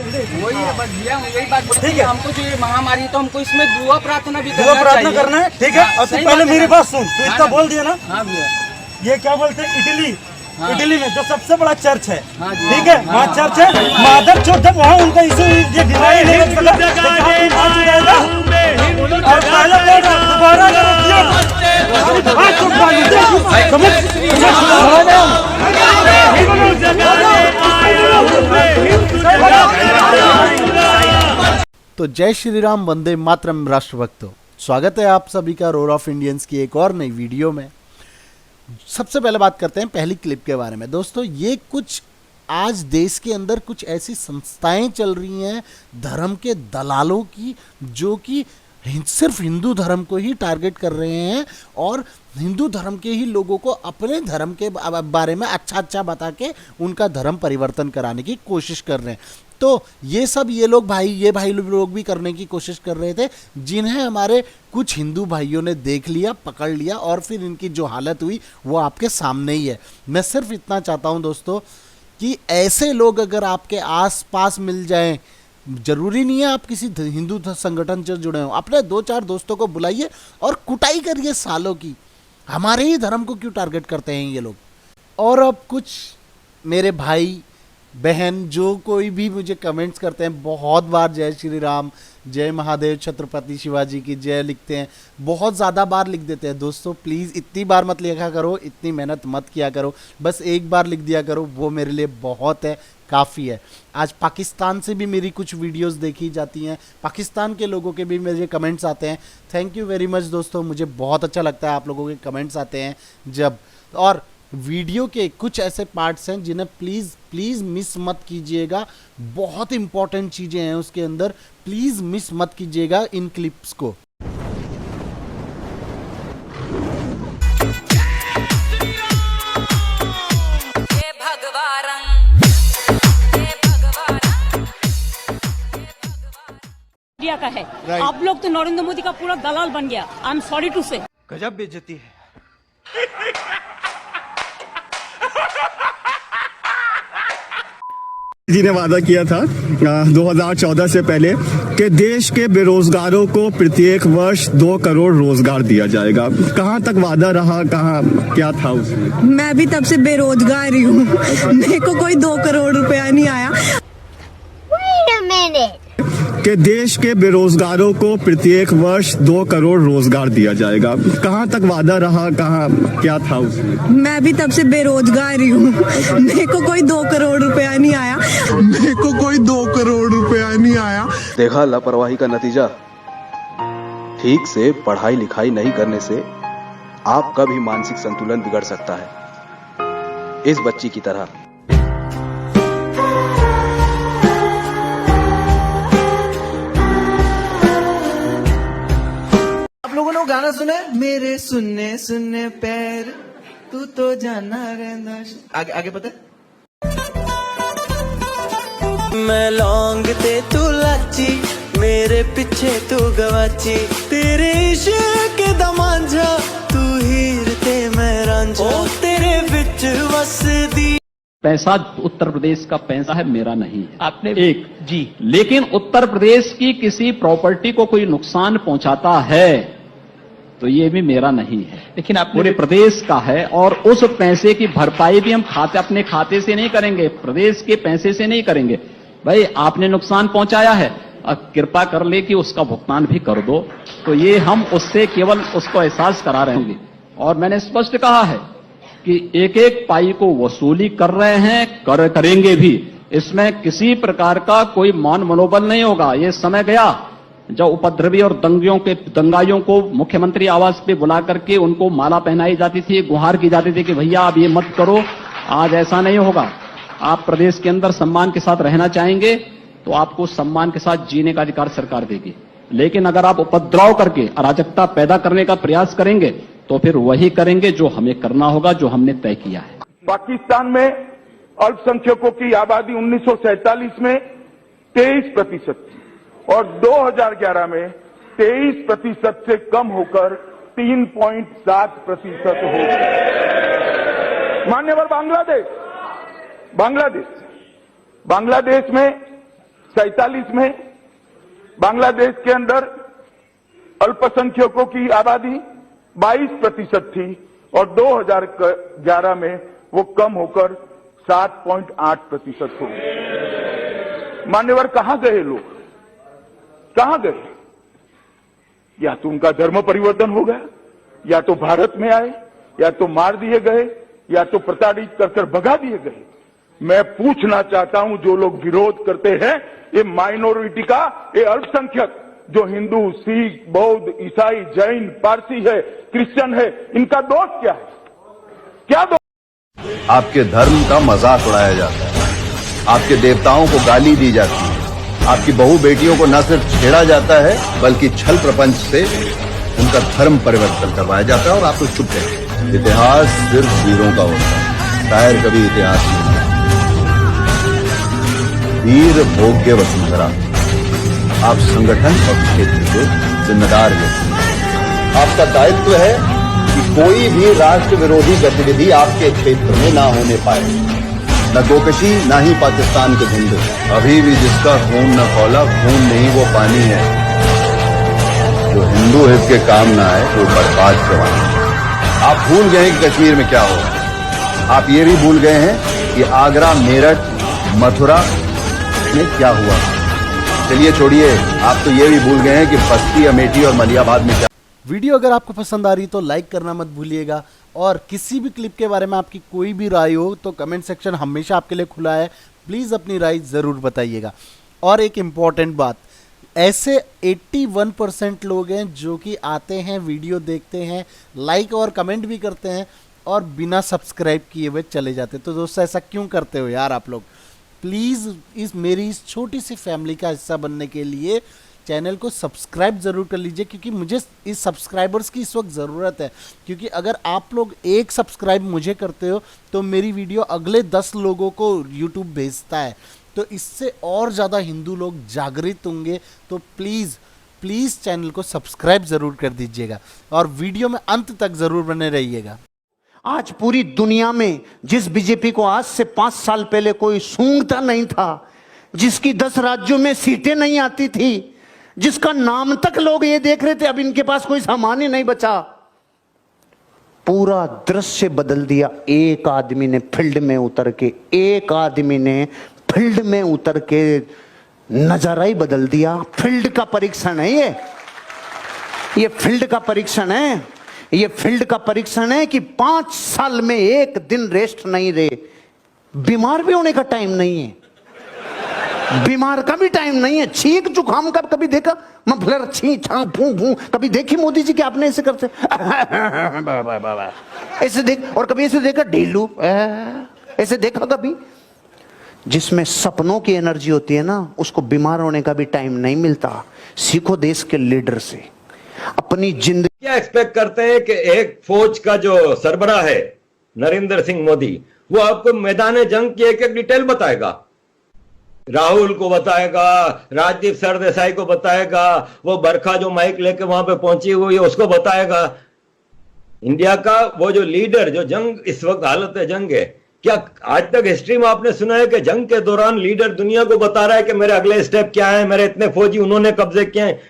वही है, बस भैया यही बात बोलते ठीक हैं, है। हमको जो ये महामारी है तो हमको इसमें दुआ प्रार्थना भी दुआ प्रार्थना करना है, ठीक है। और तू सही पहले बात है मेरी ना। बात सुन, तू हाँ इतना ना। बोल दिया ना, हाँ भैया, ये क्या बोलते हैं, इटली, हाँ। इटली में जो सबसे बड़ा चर्च है, हाँ जी। ठीक है, हाँ। वहाँ चर्च है, माधव चौथ जब वहाँ उनका इशू ये बीमारी नहीं बच सका, तो कहाँ तू हाथ उठाएगा? और पहले बोल रहा हूँ, दोबारा अगर किया, हाथ उठा लीजिए, समझ? तो जय श्री राम, वंदे मातरम राष्ट्रभक्तों, स्वागत है आप सभी का रोर ऑफ इंडियंस की एक और नई वीडियो में। सबसे पहले बात करते हैं पहली क्लिप के बारे में। दोस्तों, ये कुछ आज देश के अंदर कुछ ऐसी संस्थाएं चल रही हैं धर्म के दलालों की, जो कि सिर्फ हिंदू धर्म को ही टारगेट कर रहे हैं और हिंदू धर्म के ही लोगों को अपने धर्म के बारे में अच्छा बता के उनका धर्म परिवर्तन कराने की कोशिश कर रहे हैं। तो ये भाई लोग भी करने की कोशिश कर रहे थे, जिन्हें हमारे कुछ हिंदू भाइयों ने देख लिया, पकड़ लिया और फिर इनकी जो हालत हुई वो आपके सामने ही है। मैं सिर्फ इतना चाहता हूं दोस्तों कि ऐसे लोग अगर आपके आसपास मिल जाएं, जरूरी नहीं है आप किसी हिंदू संगठन से जुड़े हो, अपने 2-4 दोस्तों को बुलाइए और कुटाई करिए सालों की। हमारे ही धर्म को क्यों टारगेट करते हैं ये लोग। और अब कुछ मेरे भाई बहन जो कोई भी मुझे कमेंट्स करते हैं, बहुत बार जय श्री राम, जय महादेव, छत्रपति शिवाजी की जय लिखते हैं, बहुत ज़्यादा बार लिख देते हैं। दोस्तों प्लीज़ इतनी बार मत लिखा करो, इतनी मेहनत मत किया करो, बस एक बार लिख दिया करो, वो मेरे लिए बहुत है, काफ़ी है। आज पाकिस्तान से भी मेरी कुछ वीडियोस देखी जाती हैं, पाकिस्तान के लोगों के भी मेरे कमेंट्स आते हैं। थैंक यू वेरी मच दोस्तों, मुझे बहुत अच्छा लगता है आप लोगों के कमेंट्स आते हैं जब। और वीडियो के कुछ ऐसे पार्ट्स हैं जिन्हें प्लीज़ मिस मत कीजिएगा, बहुत इंपॉर्टेंट चीज़ें हैं उसके अंदर, प्लीज़ मिस मत कीजिएगा इन क्लिप्स को। इंडिया का है। आप लोग तो नरेंद्र मोदी का पूरा दलाल बन गया। आई एम सॉरी टू से। गजब बेइज्जती है। जी ने वादा किया था 2014 से पहले कि देश के बेरोजगारों को प्रत्येक वर्ष 2 करोड़ रोजगार दिया जाएगा। कहाँ तक वादा रहा, कहाँ क्या था उसमें? मैं भी तब से बेरोजगार ही हूँ, मेरे को कोई 2 करोड़ रुपया नहीं आया। कि देश के बेरोजगारों को प्रत्येक वर्ष 2 करोड़ रोजगार दिया जाएगा। कहाँ तक वादा रहा, कहाँ क्या था उसमें? मैं भी तब से बेरोजगार ही हूँ, मेरे को कोई 2 करोड़ रुपया नहीं आया। मेरे को कोई 2 करोड़ रुपया नहीं आया। देखा लापरवाही का नतीजा। ठीक से पढ़ाई लिखाई नहीं करने से आपका भी मानसिक संतुलन बिगड़ सकता है, इस बच्ची की तरह। आप लोगों ने वो गाना सुना है, मेरे सुनने सुनने पैर तू तो जाना रहना। आगे आगे पता है? मैं लौंग ते तू लाची, मेरे पीछे तू गवाची, तेरे इश्क दा मांझा, तू हीर ते मैं रांझा, ओ तेरे विच वसदी। पैसा उत्तर प्रदेश का पैसा है, मेरा नहीं है। आपने एक जी, लेकिन उत्तर प्रदेश की किसी प्रॉपर्टी को कोई नुकसान पहुंचाता है तो ये भी मेरा नहीं है, लेकिन आप पूरे प्रदेश का है। और उस पैसे की भरपाई भी हम अपने खाते से नहीं करेंगे, प्रदेश के पैसे से नहीं करेंगे। भाई आपने नुकसान पहुंचाया है, कृपा कर ले कि उसका भुगतान भी कर दो, तो ये हम उससे केवल उसको एहसास करा रहे होंगे। और मैंने स्पष्ट कहा है कि एक एक पाई को वसूली कर रहे हैं, करेंगे भी। इसमें किसी प्रकार का कोई मान मनोबल नहीं होगा। ये समय गया जब उपद्रवी और दंगाइयों को मुख्यमंत्री आवास पे बुला करके उनको माला पहनाई जाती थी, गुहार की जाती थी कि भैया आप ये मत करो। आज ऐसा नहीं होगा। आप प्रदेश के अंदर सम्मान के साथ रहना चाहेंगे तो आपको सम्मान के साथ जीने का अधिकार सरकार देगी, लेकिन अगर आप उपद्रव करके अराजकता पैदा करने का प्रयास करेंगे तो फिर वही करेंगे जो हमें करना होगा, जो हमने तय किया है। पाकिस्तान में अल्पसंख्यकों की आबादी 1947 में 23% थी और 2011 में 23% से कम होकर 3.7% हो गई। मान्यवर बांग्लादेश में 1947 में बांग्लादेश के अंदर अल्पसंख्यकों की आबादी 22% थी और 2011 में वो कम होकर 7.8% हो गई। मान्यवर कहां गए लोग, कहां गए? या तो उनका धर्म परिवर्तन हो गया, या तो भारत में आए, या तो मार दिए गए, या तो प्रताड़ित कर भगा दिए गए। मैं पूछना चाहता हूं, जो लोग विरोध करते हैं, ये माइनॉरिटी का, ये अल्पसंख्यक जो हिंदू, सिख, बौद्ध, ईसाई, जैन, पारसी है, क्रिश्चियन है, इनका दोष क्या है? क्या दोष? आपके धर्म का मजाक उड़ाया जाता है, आपके देवताओं को गाली दी जाती है, आपकी बहू बेटियों को न सिर्फ छेड़ा जाता है बल्कि छल प्रपंच से उनका धर्म परिवर्तन करवाया जाता है और आप तो चुप हैं। इतिहास सिर्फ वीरों का होता है, शायर कभी इतिहास नहीं। वीर भोग्य वसुंधरा, आप संगठन और क्षेत्र के जिम्मेदार व्यक्ति हैं। आपका दायित्व है कि कोई भी राष्ट्र विरोधी गतिविधि आपके क्षेत्र में ना होने पाए, न गोकशी न ही पाकिस्तान के झंडे। अभी भी जिसका खून न खौला, खून नहीं वो पानी है। जो हिंदू हित के काम ना आए वो बर्बाद जवान। आप भूल गए कि कश्मीर में क्या हो, आप ये भी भूल गए हैं कि आगरा, मेरठ, मथुरा में क्या हुआ। चलिए छोड़िए, आप तो ये भी भूल गए हैं कि बस्ती, अमेठी और मलियाबाद में क्या। वीडियो अगर आपको पसंद आ रही तो लाइक करना मत भूलिएगा, और किसी भी क्लिप के बारे में आपकी कोई भी राय हो तो कमेंट सेक्शन हमेशा आपके लिए खुला है, प्लीज़ अपनी राय ज़रूर बताइएगा। और एक इम्पॉर्टेंट बात, ऐसे 81% लोग हैं जो कि आते हैं, वीडियो देखते हैं, लाइक और कमेंट भी करते हैं और बिना सब्सक्राइब किए हुए चले जाते हैं। तो दोस्तों ऐसा क्यों करते हो यार आप लोग? प्लीज़ मेरी इस छोटी सी फैमिली का हिस्सा बनने के लिए चैनल को सब्सक्राइब ज़रूर कर लीजिए, क्योंकि मुझे इस सब्सक्राइबर्स की इस वक्त ज़रूरत है। क्योंकि अगर आप लोग एक सब्सक्राइब मुझे करते हो तो मेरी वीडियो अगले 10 लोगों को यूट्यूब भेजता है, तो इससे और ज़्यादा हिंदू लोग जागृत होंगे। तो प्लीज़ चैनल को सब्सक्राइब ज़रूर कर दीजिएगा और वीडियो में अंत तक ज़रूर बने रहिएगा। आज पूरी दुनिया में जिस बीजेपी को आज से 5 साल पहले कोई सूंघता नहीं था, जिसकी 10 राज्यों में सीटें नहीं आती थी, जिसका नाम तक लोग ये देख रहे थे, अब इनके पास कोई सामान ही नहीं बचा, पूरा दृश्य बदल दिया। एक आदमी ने फील्ड में उतर के नजारा ही बदल दिया। फील्ड का परीक्षण है ये फील्ड का परीक्षण है। ये फील्ड का परीक्षण है कि 5 साल में एक दिन रेस्ट नहीं रहे। बीमार भी होने का टाइम नहीं है, बीमार का भी टाइम नहीं है। छींक जुकाम का कभी देखा? मफलर छी छा फू फू कभी देखी मोदी जी कि आपने ऐसे करते? ऐसे देख, और कभी ऐसे देखा ढीलू ऐसे देखा कभी? जिसमें सपनों की एनर्जी होती है ना, उसको बीमार होने का भी टाइम नहीं मिलता। सीखो देश के लीडर से अपनी जिंदगी। क्या एक्सपेक्ट करते हैं कि एक फौज का जो सरबराह है नरेंद्र सिंह मोदी, वो आपको मैदान जंग की एक एक डिटेल बताएगा, राहुल को बताएगा, राजदीप सरदेसाई को बताएगा, वो बरखा जो माइक लेके वहां पे पहुंची हुई है उसको बताएगा। इंडिया का वो जो लीडर, जो जंग इस वक्त हालत है जंग है, क्या आज तक हिस्ट्री में आपने सुना है कि जंग के दौरान लीडर दुनिया को बता रहा है कि मेरे अगले स्टेप क्या है, मेरे इतने फौजी उन्होंने कब्जे किए हैं?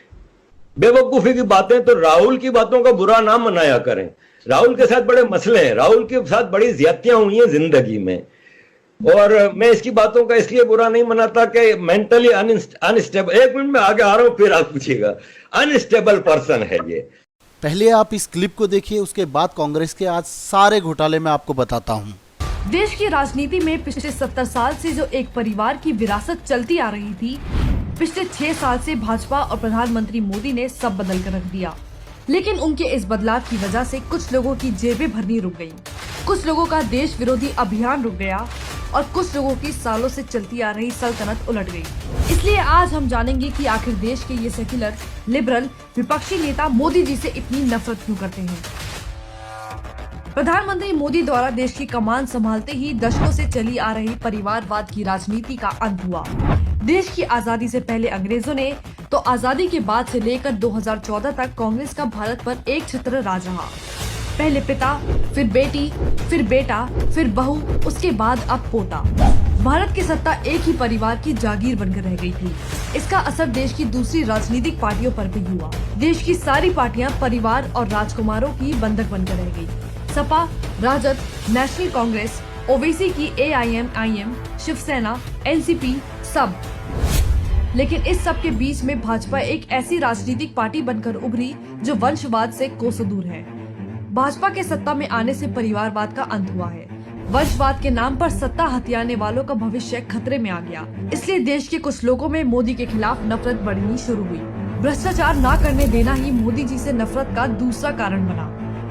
बेवकूफी की बातें। तो राहुल की बातों का बुरा नाम मनाया करें। राहुल के साथ बड़े मसले हैं, राहुल के साथ बड़ी ज्यादतियां हुई हैं जिंदगी में, और मैं इसकी बातों का इसलिए बुरा नहीं मनाता कि मेंटली अनस्टेबल, 1 मिनट में आगे आ रहा हूं फिर आप पूछिएगा, अनस्टेबल पर्सन है ये। पहले आप इस क्लिप को देखिए, उसके बाद कांग्रेस के आज सारे घोटाले मैं आपको बताता हूँ। देश की राजनीति में पिछले 70 साल से जो एक परिवार की विरासत चलती आ रही थी, पिछले 6 साल से भाजपा और प्रधानमंत्री मोदी ने सब बदल कर रख दिया। लेकिन उनके इस बदलाव की वजह से कुछ लोगों की जेबें भरनी रुक गयी, कुछ लोगों का देश विरोधी अभियान रुक गया और कुछ लोगों की सालों से चलती आ रही सल्तनत उलट गई। इसलिए आज हम जानेंगे कि आखिर देश के ये सेक्युलर लिबरल विपक्षी नेता मोदी जी से इतनी नफरत क्यों करते हैं। प्रधानमंत्री मोदी द्वारा देश की कमान संभालते ही दशकों से चली आ रही परिवारवाद की राजनीति का अंत हुआ। देश की आजादी से पहले अंग्रेजों ने तो आजादी के बाद से लेकर 2014 तक कांग्रेस का भारत पर एक छत्र राज रहा। पहले पिता, फिर बेटी, फिर बेटा, फिर बहू, उसके बाद अब पोता। भारत की सत्ता एक ही परिवार की जागीर बनकर रह गई थी। इसका असर देश की दूसरी राजनीतिक पार्टियों पर भी हुआ। देश की सारी पार्टियां परिवार और राजकुमारों की बंधक बनकर रह गई। सपा, राजद, नेशनल कांग्रेस, ओवैसी की AIM, शिवसेना, NCP सब। लेकिन इस सब के बीच में भाजपा एक ऐसी राजनीतिक पार्टी बनकर उभरी जो वंशवाद से कोसों दूर है। भाजपा के सत्ता में आने से परिवारवाद का अंत हुआ है। वंशवाद के नाम पर सत्ता हथियाने वालों का भविष्य खतरे में आ गया। इसलिए देश के कुछ लोगों में मोदी के खिलाफ नफरत बढ़नी शुरू हुई। भ्रष्टाचार न करने देना ही मोदी जी से नफरत का दूसरा कारण बना।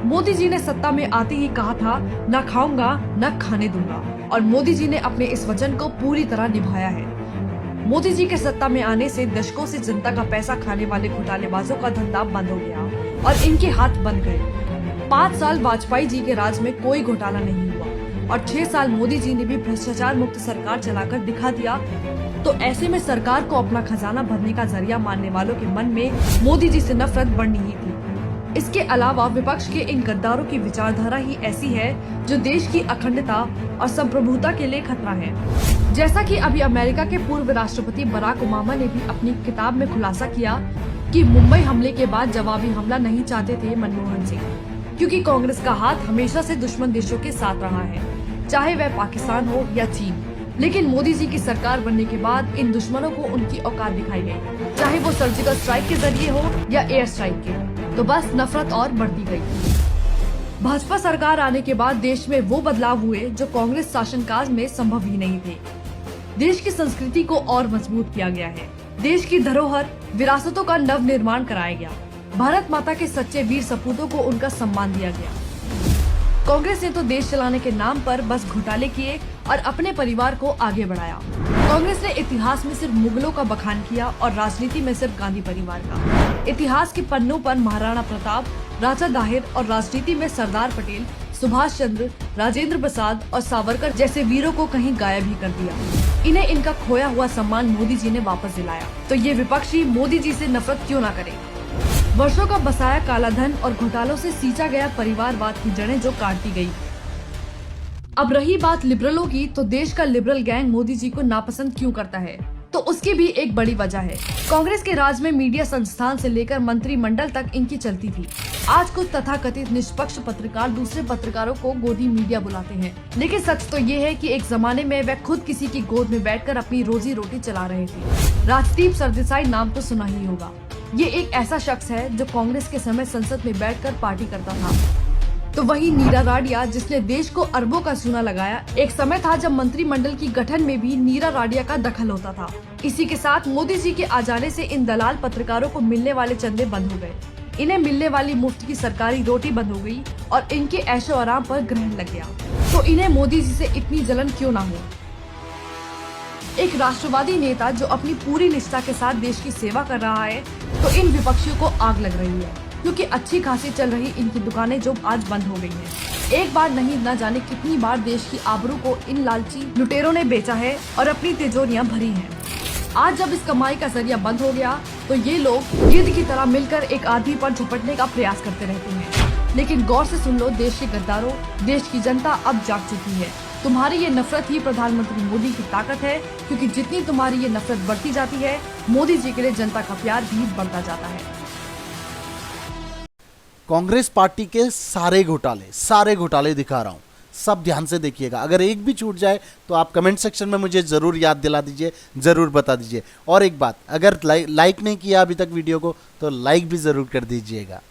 मोदी जी ने सत्ता में आते ही कहा था, न खाऊंगा न खाने दूंगा, और मोदी जी ने अपने इस वचन को पूरी तरह निभाया है। मोदी जी के सत्ता में आने से दशकों से जनता का पैसा खाने वाले घोटालेबाजों का धंधा बंद हो गया और इनके हाथ बंद गए। 5 साल वाजपेयी जी के राज में कोई घोटाला नहीं हुआ और 6 साल मोदी जी ने भी भ्रष्टाचार मुक्त सरकार चलाकर दिखा दिया। तो ऐसे में सरकार को अपना खजाना भरने का जरिया मानने वालों के मन में मोदी जी से नफरत बढ़नी ही थी। इसके अलावा विपक्ष के इन गद्दारों की विचारधारा ही ऐसी है जो देश की अखंडता और संप्रभुता के लिए खतरा है। जैसा कि अभी अमेरिका के पूर्व राष्ट्रपति बराक ओबामा ने भी अपनी किताब में खुलासा किया कि मुंबई हमले के बाद जवाबी हमला नहीं चाहते थे मनमोहन सिंह, क्योंकि कांग्रेस का हाथ हमेशा से दुश्मन देशों के साथ रहा है, चाहे वह पाकिस्तान हो या चीन। लेकिन मोदी जी की सरकार बनने के बाद इन दुश्मनों को उनकी औकात दिखाई गई, चाहे वो सर्जिकल स्ट्राइक के जरिए हो या एयर स्ट्राइक के, तो बस नफरत और बढ़ती गई। भाजपा सरकार आने के बाद देश में वो बदलाव हुए जो कांग्रेस शासनकाल में संभव ही नहीं थे। देश की संस्कृति को और मजबूत किया गया है। देश की धरोहर, विरासतों का नव निर्माण कराया गया। भारत माता के सच्चे वीर सपूतों को उनका सम्मान दिया गया। कांग्रेस ने तो देश चलाने के नाम पर बस घोटाले किए और अपने परिवार को आगे बढ़ाया। कांग्रेस ने इतिहास में सिर्फ मुगलों का बखान किया और राजनीति में सिर्फ गांधी परिवार का। इतिहास के पन्नों पर महाराणा प्रताप, राजा दाहिर और राजनीति में सरदार पटेल, सुभाष चंद्र, राजेंद्र प्रसाद और सावरकर जैसे वीरों को कहीं गायब ही कर दिया। इन्हें इनका खोया हुआ सम्मान मोदी जी ने वापस दिलाया। तो ये विपक्षी मोदी जी से नफरत क्यों ना करे। वर्षों का बसाया काला धन और घोटालों से सींचा गया परिवारवाद की जड़ें जो काटती गई। अब रही बात लिबरलों की, तो देश का लिबरल गैंग मोदी जी को नापसंद क्यों करता है, तो उसकी भी एक बड़ी वजह है। कांग्रेस के राज में मीडिया संस्थान से लेकर मंत्रिमंडल तक इनकी चलती थी। आज कुछ तथाकथित निष्पक्ष पत्रकार दूसरे पत्रकारों को गोदी मीडिया बुलाते हैं, लेकिन सच तो ये है कि एक जमाने में वह खुद किसी की गोद में बैठकर अपनी रोजी रोटी चला रहे थे। राजदीप सरदेसाई नाम तो सुना ही होगा। ये एक ऐसा शख्स है जो कांग्रेस के समय संसद में बैठकर पार्टी करता था। तो वही नीरा राडिया, जिसने देश को अरबों का चूना लगाया। एक समय था जब मंत्रिमंडल की गठन में भी नीरा राडिया का दखल होता था। इसी के साथ मोदी जी के आ जाने से इन दलाल पत्रकारों को मिलने वाले चंदे बंद हो गए। इन्हें मिलने वाली मुफ्त की सरकारी रोटी बंद हो गई और इनके ऐशो आराम पर ग्रहण लग गया। तो इन्हें मोदी जी से इतनी जलन क्यों ना हो। एक राष्ट्रवादी नेता जो अपनी पूरी निष्ठा के साथ देश की सेवा कर रहा है, तो इन विपक्षियों को आग लग रही है, क्योंकि अच्छी खासी चल रही इनकी दुकानें जो आज बंद हो गई हैं। एक बार नहीं, न जाने कितनी बार देश की आबरू को इन लालची लुटेरों ने बेचा है और अपनी तिजोरियां भरी हैं। आज जब इस कमाई का जरिया बंद हो गया, तो ये लोग गिद्ध की तरह मिलकर एक आदमी पर झपटने का प्रयास करते रहते हैं। लेकिन गौर से सुन लो, देश के गद्दारों, देश की जनता अब जाग चुकी है। तुम्हारी ये नफरत ही प्रधानमंत्री मोदी की ताकत है, क्योंकि जितनी तुम्हारी ये नफरत बढ़ती जाती है, मोदी जी के लिए जनता का प्यार भी बढ़ता जाता है। कांग्रेस पार्टी के सारे घोटाले दिखा रहा हूं, सब ध्यान से देखिएगा। अगर एक भी छूट जाए तो आप कमेंट सेक्शन में मुझे ज़रूर याद दिला दीजिए, ज़रूर बता दीजिए। और एक बात, अगर लाइक नहीं किया अभी तक वीडियो को, तो लाइक भी ज़रूर कर दीजिएगा।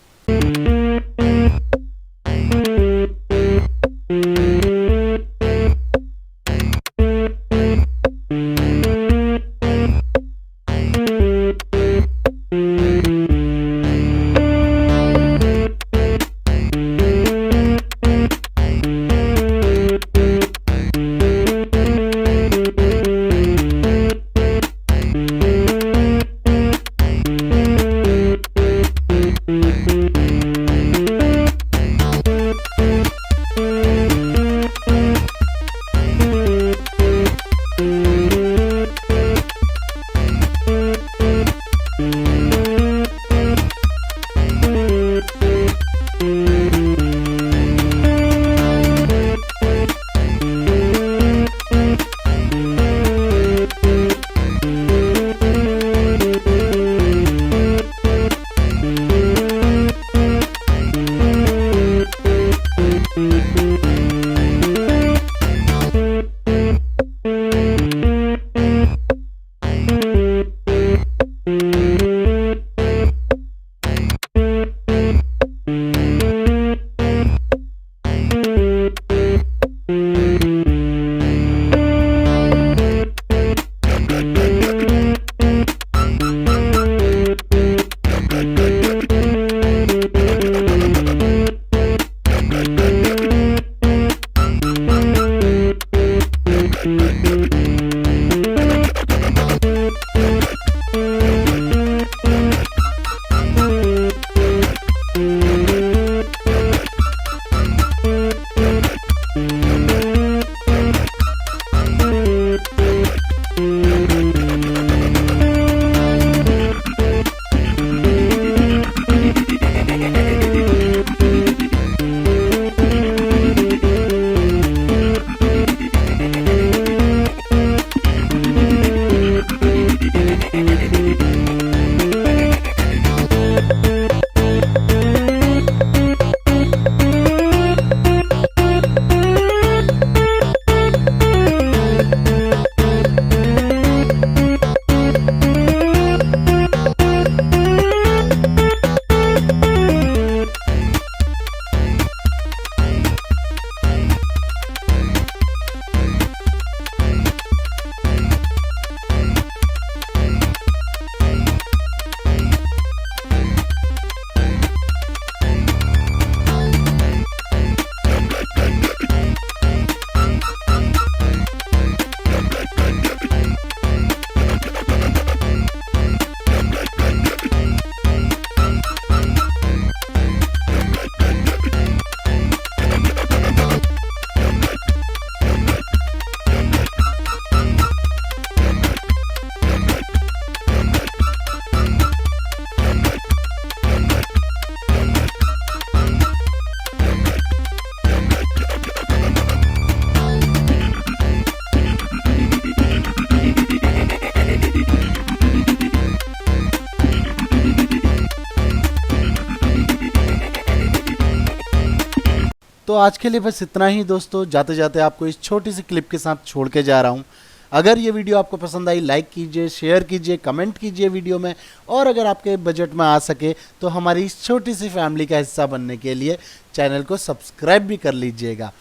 तो आज के लिए बस इतना ही दोस्तों। जाते जाते आपको इस छोटी सी क्लिप के साथ छोड़ के जा रहा हूँ। अगर ये वीडियो आपको पसंद आई, लाइक कीजिए, शेयर कीजिए, कमेंट कीजिए वीडियो में, और अगर आपके बजट में आ सके तो हमारी इस छोटी सी फैमिली का हिस्सा बनने के लिए चैनल को सब्सक्राइब भी कर लीजिएगा।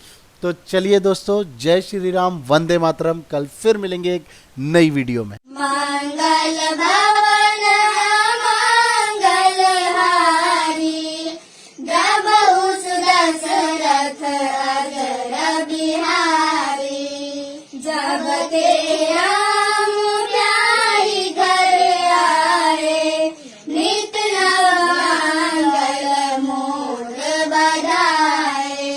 तो चलिए दोस्तों, जय श्री राम, वंदे मातरम। कल फिर मिलेंगे एक नई वीडियो में। मंगल भवन मंगलहारी, जब उस दशरथ अजर बिहारी, जब ते राम प्यारी घर आए, नित नव मंगल मोर बधाए।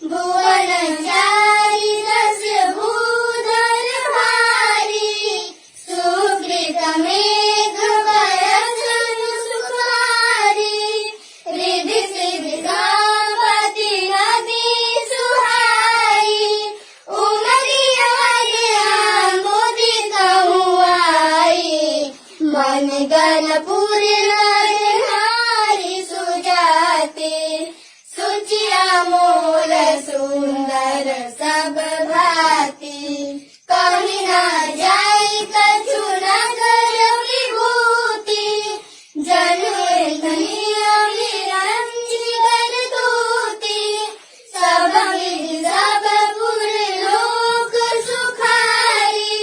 भुवन चारि दश भूधर भारी, सुकृत मेघ बरसन सुखारी, रिद्धि सिद्धि संपत्ति नदी सुहाई, उमरि अवध मोदी कहूँ आई। मन गणपुर नरनारी सुजाते, सुचिया मोल सुंदर सब भांति। कहीं न जाई कछु नगर विभूति, जनु निरंजन दूती। सब विधि सब पुर लोक सुखारी,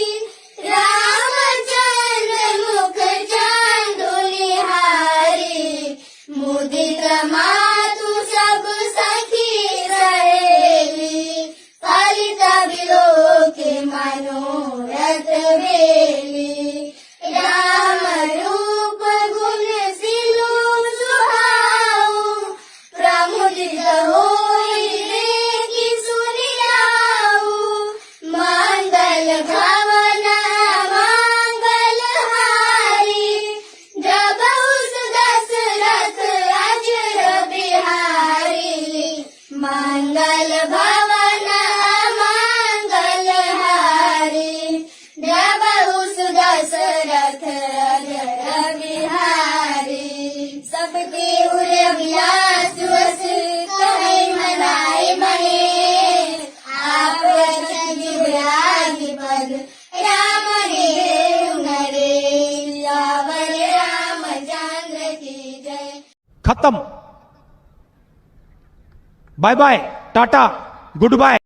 रामचंद्र मुख चांदुलिहारी। मुदित मातु सब सखी सहेली, फलित बिलोक मनोरथ बेली। राम रूप गुण सिलु सुहाऊ, प्रमुदित होई देखि सुनियाऊ। मंगल भवन मंगलहारी, जब उस दशरथ अजर बिहारी। मंगल भवन मंगलहारी, जब उस दशरथ अजर बिहारी। सबके उर अभिलाष वस कहे मनाए महे, आप जीवराज पद राम रे नरे। यावर रामचंद्र की जय। खत्म। Bye bye, tata, good bye.